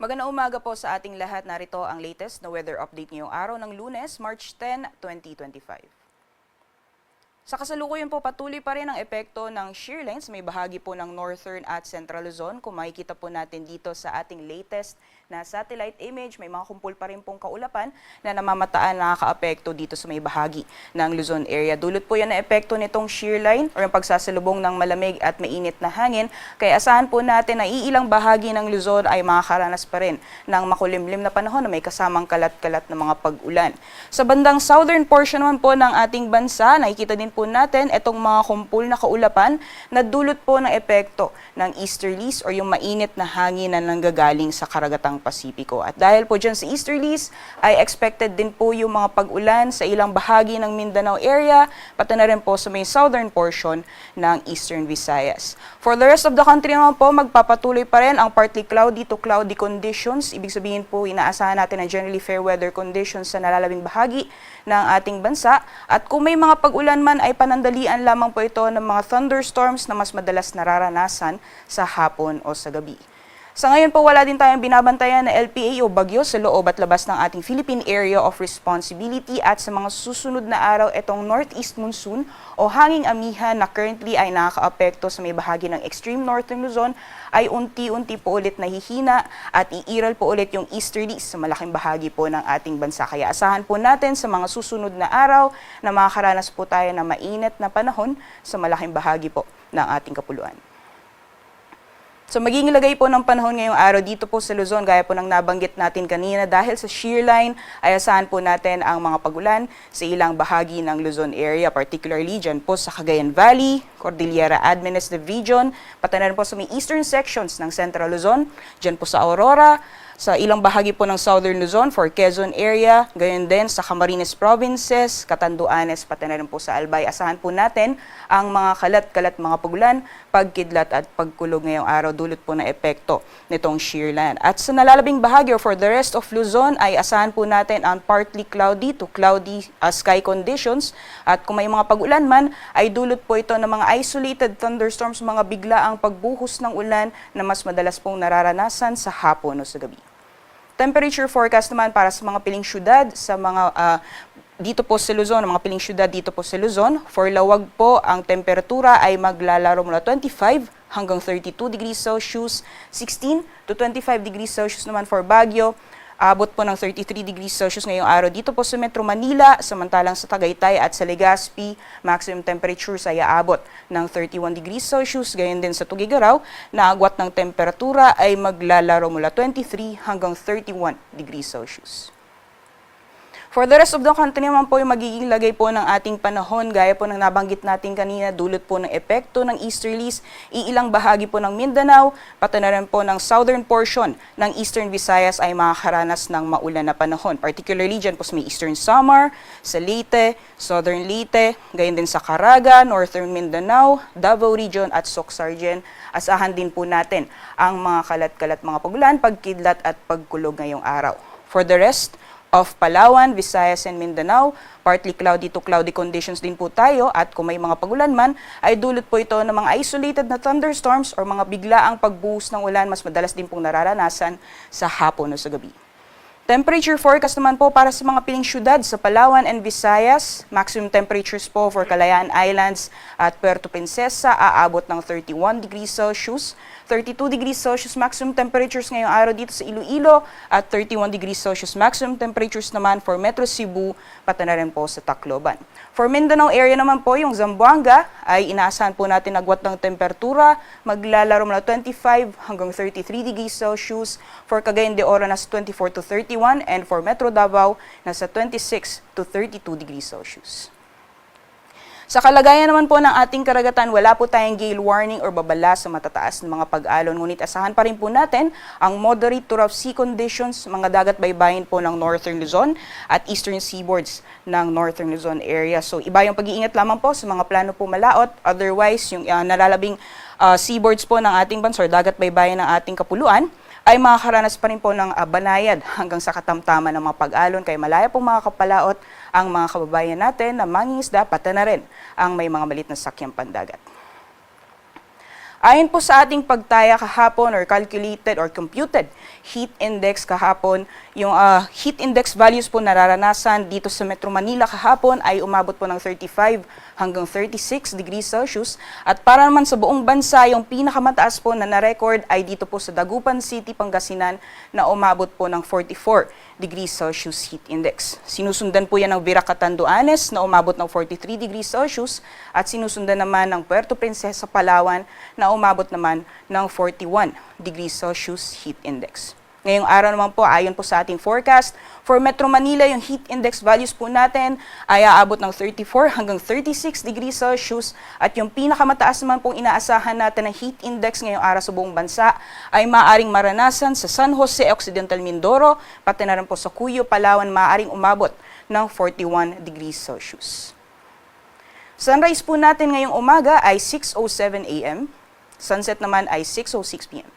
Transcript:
Magandang umaga po sa ating lahat. Narito ang latest na weather update ngayong araw ng Lunes, March 10, 2025. Sa kasalukuyan po, patuloy pa rin ang epekto ng shear lines. May bahagi po ng northern at central Luzon. Kung makikita po natin dito sa ating latest na satellite image, may mga kumpul pa rin pong kaulapan na namamataan na nakaka-apekto dito sa may bahagi ng Luzon area. Dulot po yan na epekto nitong shear line o yung pagsasalubong ng malamig at mainit na hangin. Kaya asahan po natin na iilang bahagi ng Luzon ay makakaranas pa rin ng makulimlim na panahon na may kasamang kalat-kalat na mga pag-ulan. Sa bandang southern portion naman po ng ating bansa, nakikita din po natin itong mga kumpul na kaulapan na dulot po ng epekto ng easterlies o yung mainit na hangin na nanggagaling sa karagatang Pasipiko. At dahil po dyan sa easterlies, ay expected din po yung mga pag-ulan sa ilang bahagi ng Mindanao area, pati na rin po sa may southern portion ng Eastern Visayas. For the rest of the country naman po, magpapatuloy pa rin ang partly cloudy to cloudy conditions. Ibig sabihin po, inaasahan natin na generally fair weather conditions sa nalalabing bahagi ng ating bansa. At kung may mga pag-ulan man ay panandalian lamang po ito ng mga thunderstorms na mas madalas nararanasan sa hapon o sa gabi. Sa ngayon po, wala din tayong binabantayan na LPA o bagyo sa loob at labas ng ating Philippine Area of Responsibility at sa mga susunod na araw, itong northeast monsoon o hanging amihan na currently ay nakakaapekto sa may bahagi ng extreme northern Luzon ay unti-unti po ulit nahihina at iiral po ulit yung easterlies sa malaking bahagi po ng ating bansa. Kaya asahan po natin sa mga susunod na araw na makakaranas po tayo ng mainit na panahon sa malaking bahagi po ng ating kapuluan. So magiging lagay po ng panahon ngayong araw dito po sa Luzon, gaya po ng nabanggit natin kanina, dahil sa shear line ay asahan po natin ang mga pagulan sa ilang bahagi ng Luzon area, particularly dyan po sa Cagayan Valley, Cordillera Administrative Region, pati na rin po sa may eastern sections ng Central Luzon, dyan po sa Aurora, sa ilang bahagi po ng Southern Luzon for Quezon area, gayon din sa Camarines Provinces, Catanduanes, pati na rin po sa Albay. Asahan po natin ang mga kalat-kalat mga pagulan, pagkidlat at pagkulog ngayong araw dulot po ng epekto nitong shear line. At sa nalalabing bahagi for the rest of Luzon ay asahan po natin ang partly cloudy to cloudy sky conditions. At kung may mga pag-ulan man ay dulot po ito ng mga isolated thunderstorms, mga biglaang pagbuhos ng ulan na mas madalas pong nararanasan sa hapon o sa gabi. Temperature forecast naman para sa mga piling syudad, sa mga dito po sa Luzon, mga piling syudad dito po sa Luzon. For Lawag po, ang temperatura ay maglalaro mula 25 hanggang 32 degrees Celsius, 16 to 25 degrees Celsius naman for Baguio. Abot po ng 33 degrees Celsius ngayong araw dito po sa Metro Manila, samantalang sa Tagaytay at sa Legazpi, maximum temperature ay aabot ng 31 degrees Celsius. Gayon din sa Tugigaraw, na agwat ng temperatura ay maglalaro mula 23 hanggang 31 degrees Celsius. For the rest of the country naman po, yung magiging lagay po ng ating panahon, gaya po ng nabanggit natin kanina, dulot po ng epekto ng easterlies, iilang bahagi po ng Mindanao, pati na rin po ng southern portion ng Eastern Visayas ay makakaranas ng maulan na panahon. Particularly dyan po sa may Eastern Samar, sa Leyte, Southern Leyte, gayon din sa Caraga, Northern Mindanao, Davao Region at Soc-Sargen. Asahan din po natin ang mga kalat-kalat mga pagulan, pagkidlat at pagkulog ngayong araw. For the rest of Palawan, Visayas and Mindanao, partly cloudy to cloudy conditions din po tayo at kung may mga pagulan man, ay dulot po ito ng mga isolated na thunderstorms or mga biglaang pagbuhos ng ulan, mas madalas din pong nararanasan sa hapon o sa gabi. Temperature forecast naman po para sa mga piling syudad sa Palawan and Visayas, maximum temperatures po for Kalayaan Islands at Puerto Princesa aabot ng 31 degrees Celsius, 32 degrees Celsius maximum temperatures ngayong araw dito sa Iloilo at 31 degrees Celsius maximum temperatures naman for Metro Cebu, pati na rin po sa Tacloban. For Mindanao area naman po, yung Zamboanga ay inaasahan po natin agwat ng temperatura, maglalaro mula 25 hanggang 33 degrees Celsius, for Cagayan de Oro nasa 24 to 31 and for Metro Davao nasa 26 to 32 degrees Celsius. Sa kalagayan naman po ng ating karagatan, wala po tayong gale warning or babala sa matataas ng mga pag-alon. Ngunit asahan pa rin po natin ang moderate to rough sea conditions, mga dagat baybayin po ng Northern Luzon at Eastern seaboards ng Northern Luzon area. So iba yung pag-iingat lamang po sa mga plano po malaot. Otherwise, yung nalalabing seaboards po ng ating bansa or dagat baybayin ng ating kapuluan, ay makakaranas pa rin po ng banayad hanggang sa katamtaman ng mga pag-alon. Kaya malaya pong mga kapalaot ang mga kababayan natin na mangingisda, pati na rin ang may mga malit na sakyang pandagat. Ayon po sa ating pagtaya kahapon or calculated or computed heat index kahapon, yung heat index values po nararanasan dito sa Metro Manila kahapon ay umabot po ng 35 hanggang 36 degrees Celsius. At para naman sa buong bansa, yung pinakamataas po na na-record ay dito po sa Dagupan City, Pangasinan na umabot po ng 44 degrees Celsius heat index. Sinusundan po yan ng Virac Catanduanes na umabot ng 43 degrees Celsius at sinusundan naman ng Puerto Princesa, Palawan na umabot naman ng 41 degrees Celsius heat index. Ngayong araw naman po, ayon po sa ating forecast, for Metro Manila, yung heat index values po natin ay aabot ng 34 hanggang 36 degrees Celsius at yung pinakamataas naman pong inaasahan natin ng heat index ngayong araw sa buong bansa ay maaaring maranasan sa San Jose, Occidental Mindoro, pati na rin po sa Cuyo, Palawan, maaaring umabot ng 41 degrees Celsius. Sunrise po natin ngayong umaga ay 6:07 a.m. Sunset naman ay 6:06 p.m.